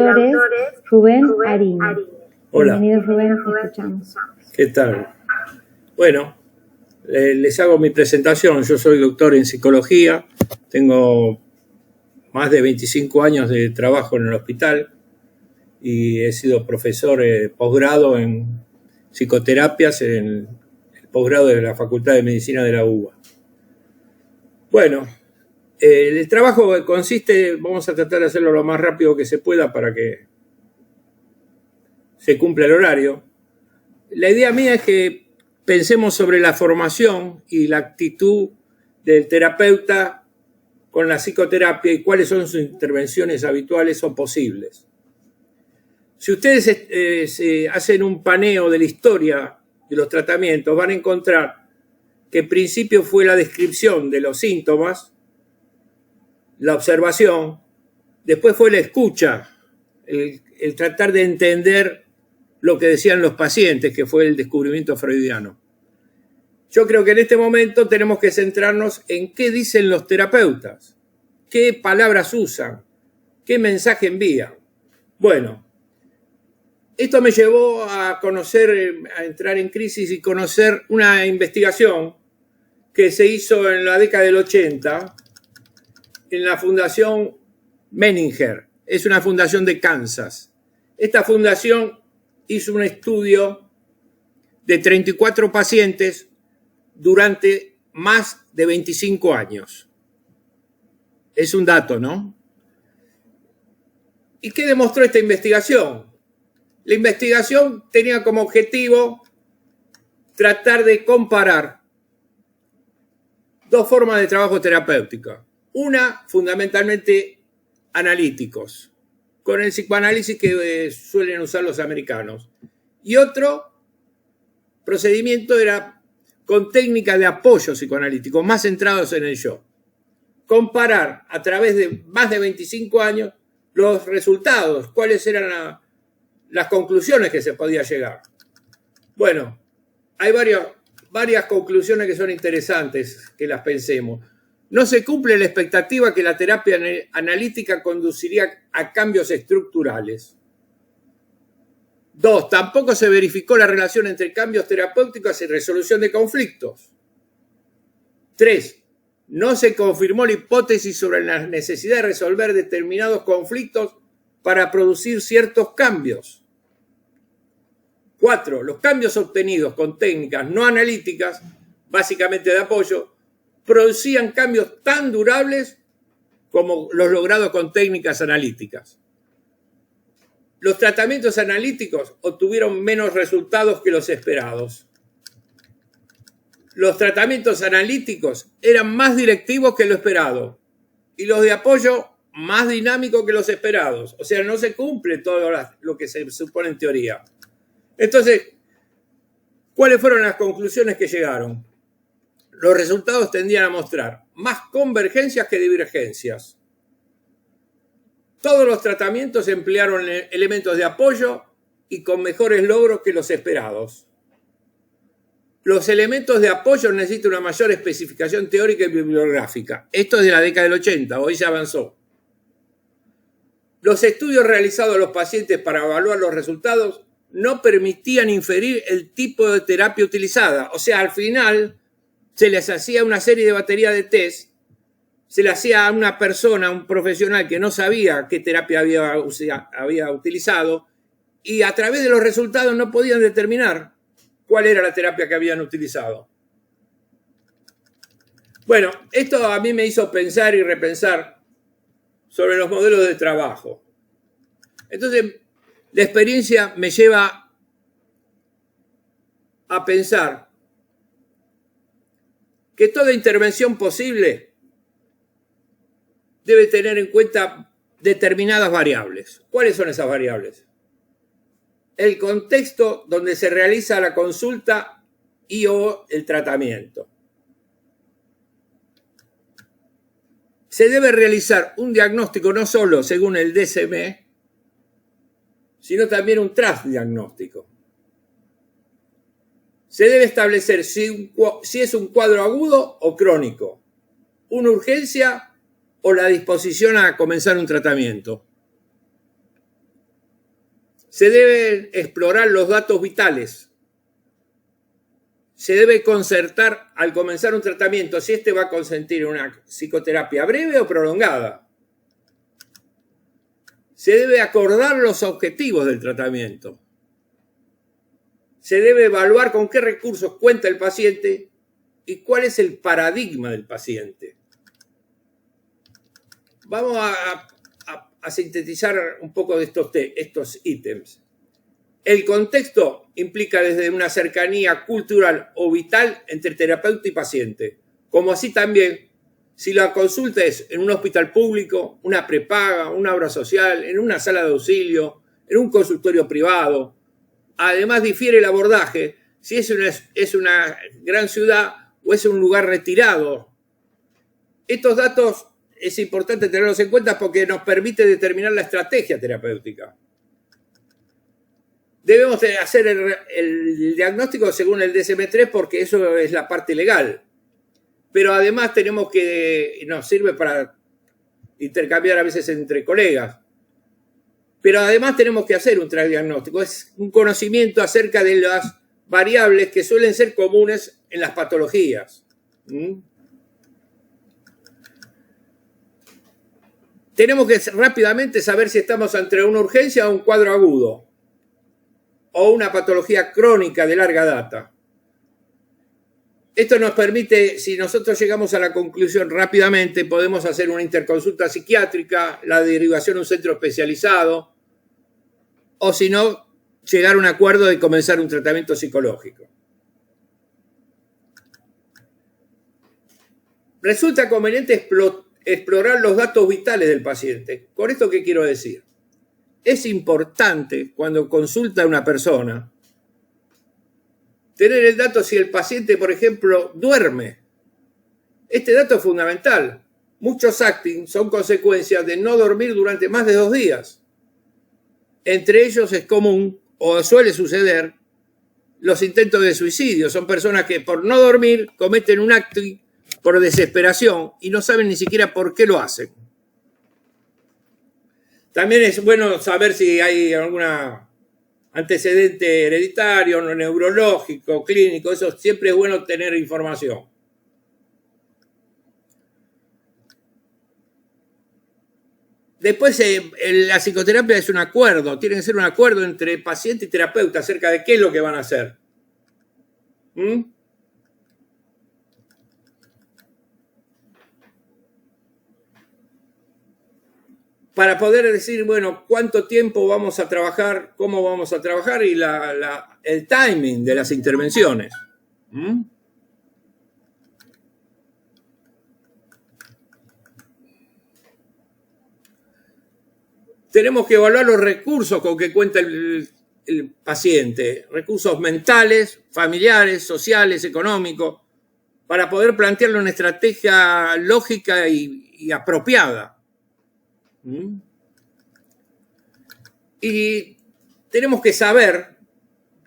autor es Rubén Ariñe. Hola. Bienvenido, Rubén, te escuchamos. ¿Qué tal? Bueno, les hago mi presentación. Yo soy doctor en psicología, tengo más de 25 años de trabajo en el hospital y he sido profesor posgrado en psicoterapias en el posgrado de la Facultad de Medicina de la UBA. Bueno, el trabajo consiste, vamos a tratar de hacerlo lo más rápido que se pueda para que se cumpla el horario. La idea mía es que pensemos sobre la formación y la actitud del terapeuta con la psicoterapia y cuáles son sus intervenciones habituales o posibles. Si ustedes hacen un paneo de la historia de los tratamientos, van a encontrar que en principio fue la descripción de los síntomas, la observación, después fue la escucha, el tratar de entender lo que decían los pacientes, que fue el descubrimiento freudiano. Yo creo que en este momento tenemos que centrarnos en qué dicen los terapeutas, qué palabras usan, qué mensaje envían. Bueno, esto me llevó a conocer, a entrar en crisis y conocer una investigación que se hizo en la década del 80 en la Fundación Menninger. Es una fundación de Kansas. Esta fundación hizo un estudio de 34 pacientes durante más de 25 años. Es un dato, ¿no? ¿Y qué demostró esta investigación? La investigación tenía como objetivo tratar de comparar dos formas de trabajo terapéutica. Una, fundamentalmente, analíticos, con el psicoanálisis que suelen usar los americanos. Y otro procedimiento era con técnicas de apoyo psicoanalítico, más centrados en el yo. Comparar a través de más de 25 años los resultados, cuáles eran las conclusiones que se podía llegar. Bueno, hay varias conclusiones que son interesantes que las pensemos. No se cumple la expectativa que la terapia analítica conduciría a cambios estructurales. 2. Tampoco se verificó la relación entre cambios terapéuticos y resolución de conflictos. 3. No se confirmó la hipótesis sobre la necesidad de resolver determinados conflictos para producir ciertos cambios. 4. Los cambios obtenidos con técnicas no analíticas, básicamente de apoyo, producían cambios tan durables como los logrados con técnicas analíticas. Los tratamientos analíticos obtuvieron menos resultados que los esperados. Los tratamientos analíticos eran más directivos que lo esperado y los de apoyo más dinámicos que los esperados. O sea, no se cumple todo lo que se supone en teoría. Entonces, ¿cuáles fueron las conclusiones que llegaron? Los resultados tendían a mostrar más convergencias que divergencias. Todos los tratamientos emplearon elementos de apoyo y con mejores logros que los esperados. Los elementos de apoyo necesitan una mayor especificación teórica y bibliográfica. Esto es de la década del 80, hoy se avanzó. Los estudios realizados a los pacientes para evaluar los resultados no permitían inferir el tipo de terapia utilizada. O sea, al final se les hacía una serie de batería de test, se le hacía a una persona, a un profesional que no sabía qué terapia había utilizado y a través de los resultados no podían determinar cuál era la terapia que habían utilizado. Bueno, esto a mí me hizo pensar y repensar sobre los modelos de trabajo. Entonces, la experiencia me lleva a pensar que toda intervención posible debe tener en cuenta determinadas variables. ¿Cuáles son esas variables? El contexto donde se realiza la consulta y o el tratamiento. Se debe realizar un diagnóstico no solo según el DSM, sino también un transdiagnóstico. Se debe establecer si es un cuadro agudo o crónico, una urgencia o la disposición a comenzar un tratamiento. Se deben explorar los datos vitales. Se debe concertar al comenzar un tratamiento si este va a consentir una psicoterapia breve o prolongada. Se debe acordar los objetivos del tratamiento. Se debe evaluar con qué recursos cuenta el paciente y cuál es el paradigma del paciente. Vamos a sintetizar un poco de estos ítems. El contexto implica desde una cercanía cultural o vital entre terapeuta y paciente, como así también si la consulta es en un hospital público, una prepaga, una obra social, en una sala de auxilio, en un consultorio privado. Además difiere el abordaje si es una gran ciudad o es un lugar retirado. Estos datos es importante tenerlos en cuenta porque nos permite determinar la estrategia terapéutica. Debemos hacer el diagnóstico según el DSM-3 porque eso es la parte legal. Pero además nos sirve para intercambiar a veces entre colegas. Pero además tenemos que hacer un diagnóstico. Es un conocimiento acerca de las variables que suelen ser comunes en las patologías. Tenemos que rápidamente saber si estamos ante una urgencia o un cuadro agudo o una patología crónica de larga data. Esto nos permite, si nosotros llegamos a la conclusión rápidamente, podemos hacer una interconsulta psiquiátrica, la derivación a un centro especializado, o si no, llegar a un acuerdo de comenzar un tratamiento psicológico. Resulta conveniente explorar los datos vitales del paciente. ¿Con esto qué quiero decir? Es importante cuando consulta a una persona tener el dato si el paciente, por ejemplo, duerme. Este dato es fundamental. Muchos acting son consecuencias de no dormir durante más de 2 días. Entre ellos es común, o suele suceder, los intentos de suicidio. Son personas que por no dormir cometen un acto por desesperación y no saben ni siquiera por qué lo hacen. También es bueno saber si hay algún antecedente hereditario, neurológico, clínico. Eso siempre es bueno tener información. Después, la psicoterapia es un acuerdo. Tiene que ser un acuerdo entre paciente y terapeuta acerca de qué es lo que van a hacer. Para poder decir, bueno, cuánto tiempo vamos a trabajar, cómo vamos a trabajar y el timing de las intervenciones. Tenemos que evaluar los recursos con que cuenta el paciente, recursos mentales, familiares, sociales, económicos, para poder plantearle una estrategia lógica y apropiada. Y tenemos que saber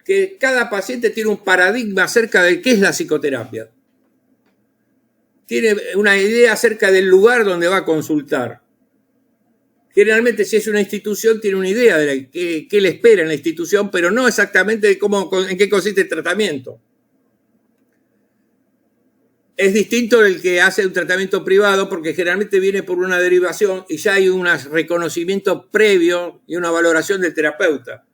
que cada paciente tiene un paradigma acerca de qué es la psicoterapia. Tiene una idea acerca del lugar donde va a consultar. Generalmente, si es una institución, tiene una idea de qué le espera en la institución, pero no exactamente en qué consiste el tratamiento. Es distinto el que hace un tratamiento privado porque generalmente viene por una derivación y ya hay un reconocimiento previo y una valoración del terapeuta.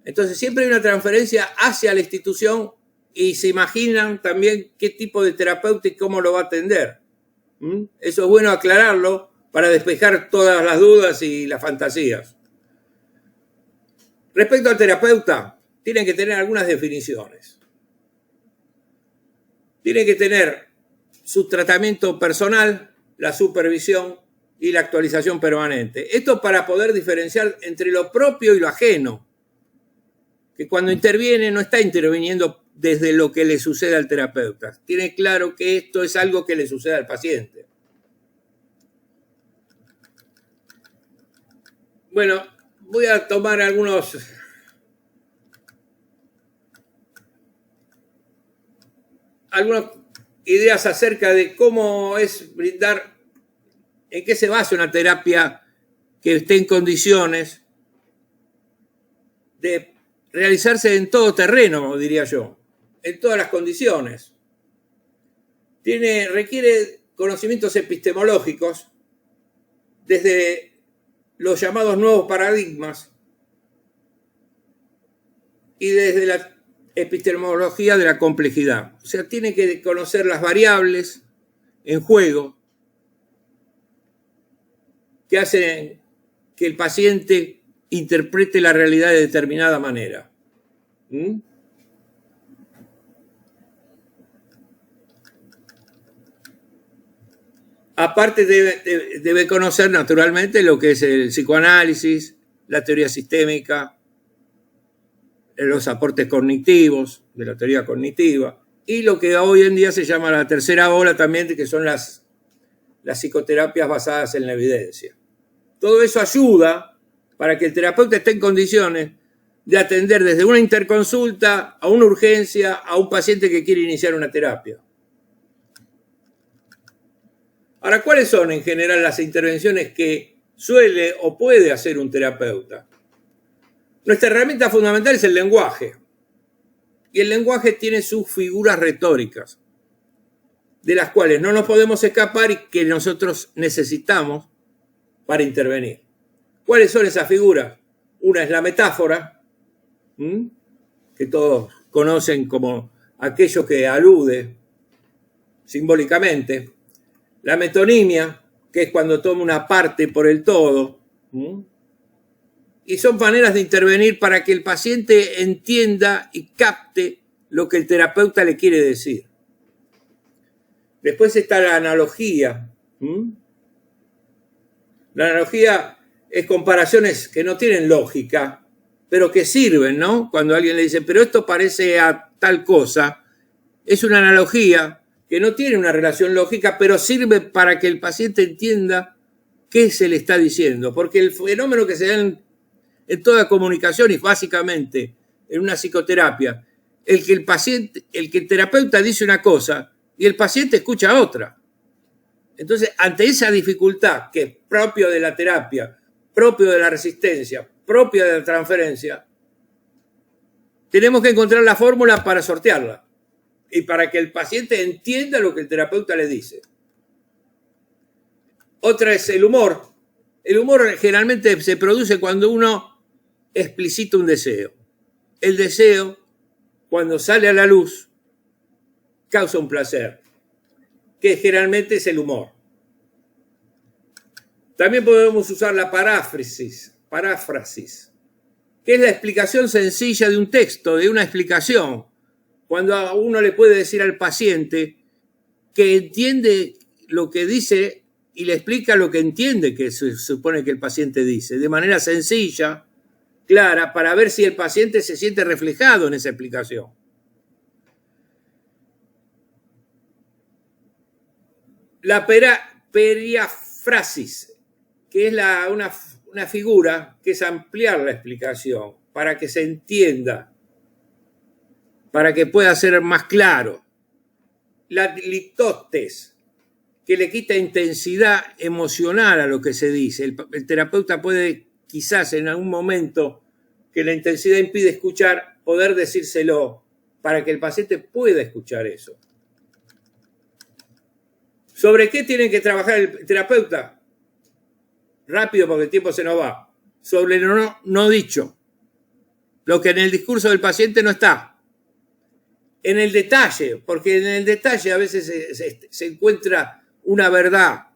Entonces siempre hay una transferencia hacia la institución y se imaginan también qué tipo de terapeuta y cómo lo va a atender. Eso es bueno aclararlo para despejar todas las dudas y las fantasías. Respecto al terapeuta, tienen que tener algunas definiciones. Tiene que tener su tratamiento personal, la supervisión y la actualización permanente. Esto para poder diferenciar entre lo propio y lo ajeno. Que cuando interviene no está interviniendo desde lo que le sucede al terapeuta. Tiene claro que esto es algo que le sucede al paciente. Bueno, voy a tomar algunas ideas acerca de cómo es brindar, en qué se basa una terapia que esté en condiciones de realizarse en todo terreno, diría yo, en todas las condiciones. Requiere conocimientos epistemológicos desde los llamados nuevos paradigmas y desde la epistemología de la complejidad. O sea, tiene que conocer las variables en juego que hacen que el paciente interprete la realidad de determinada manera. Aparte debe conocer naturalmente lo que es el psicoanálisis, la teoría sistémica, los aportes cognitivos de la teoría cognitiva y lo que hoy en día se llama la tercera ola también, que son las psicoterapias basadas en la evidencia. Todo eso ayuda para que el terapeuta esté en condiciones de atender desde una interconsulta a una urgencia a un paciente que quiere iniciar una terapia. Ahora, ¿cuáles son en general las intervenciones que suele o puede hacer un terapeuta? Nuestra herramienta fundamental es el lenguaje. Y el lenguaje tiene sus figuras retóricas, de las cuales no nos podemos escapar y que nosotros necesitamos para intervenir. ¿Cuáles son esas figuras? Una es la metáfora, que todos conocen como aquello que alude simbólicamente. La metonimia, que es cuando toma una parte por el todo. Y son maneras de intervenir para que el paciente entienda y capte lo que el terapeuta le quiere decir. Después está la analogía. La analogía es comparaciones que no tienen lógica, pero que sirven, ¿no? Cuando alguien le dice, pero esto parece a tal cosa, es una analogía que no tiene una relación lógica, pero sirve para que el paciente entienda qué se le está diciendo. Porque el fenómeno que se da en toda comunicación y básicamente en una psicoterapia, el que el terapeuta dice una cosa y el paciente escucha otra. Entonces, ante esa dificultad que es propio de la terapia, propio de la resistencia, propia de la transferencia, tenemos que encontrar la fórmula para sortearla y para que el paciente entienda lo que el terapeuta le dice. Otra es el humor. El humor generalmente se produce cuando uno explicita un deseo. El deseo, cuando sale a la luz, causa un placer, que generalmente es el humor. También podemos usar la paráfrasis, que es la explicación sencilla de un texto, de una explicación. Cuando a uno le puede decir al paciente que entiende lo que dice y le explica lo que entiende que se supone que el paciente dice, de manera sencilla, clara, para ver si el paciente se siente reflejado en esa explicación. La periafrasis, que es una figura que es ampliar la explicación para que se entienda, para que pueda ser más claro. La litotes, que le quita intensidad emocional a lo que se dice. El terapeuta puede, quizás en algún momento que la intensidad impide escuchar, poder decírselo para que el paciente pueda escuchar eso. ¿Sobre qué tiene que trabajar el terapeuta? Rápido, porque el tiempo se nos va. Sobre lo no dicho. Lo que en el discurso del paciente no está. En el detalle, porque en el detalle a veces se encuentra una verdad.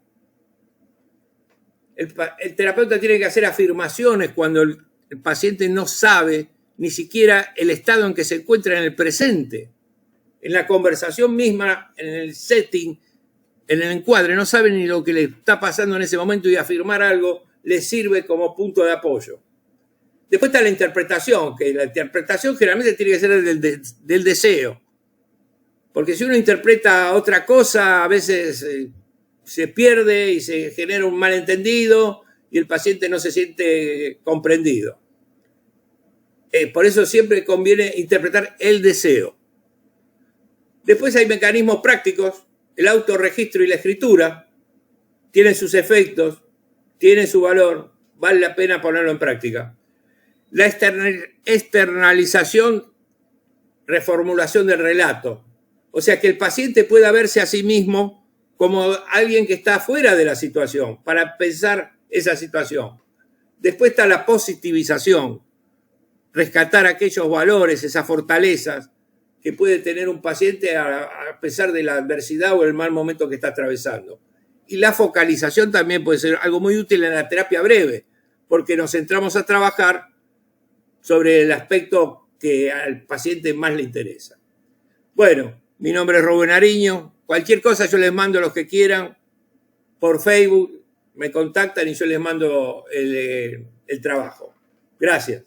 El terapeuta tiene que hacer afirmaciones cuando el paciente no sabe ni siquiera el estado en que se encuentra en el presente. En la conversación misma, en el setting, en el encuadre, no sabe ni lo que le está pasando en ese momento y afirmar algo le sirve como punto de apoyo. Después está la interpretación, que la interpretación generalmente tiene que ser del deseo. Porque si uno interpreta otra cosa, a veces se pierde y se genera un malentendido y el paciente no se siente comprendido. Por eso siempre conviene interpretar el deseo. Después hay mecanismos prácticos. El autorregistro y la escritura tienen sus efectos, tienen su valor, vale la pena ponerlo en práctica. La externalización, reformulación del relato. O sea, que el paciente pueda verse a sí mismo como alguien que está fuera de la situación, para pensar esa situación. Después está la positivización, rescatar aquellos valores, esas fortalezas que puede tener un paciente a pesar de la adversidad o el mal momento que está atravesando. Y la focalización también puede ser algo muy útil en la terapia breve, porque nos centramos a trabajar sobre el aspecto que al paciente más le interesa. Bueno, mi nombre es Rubén Ariño. Cualquier cosa yo les mando a los que quieran por Facebook, me contactan y yo les mando el trabajo. Gracias.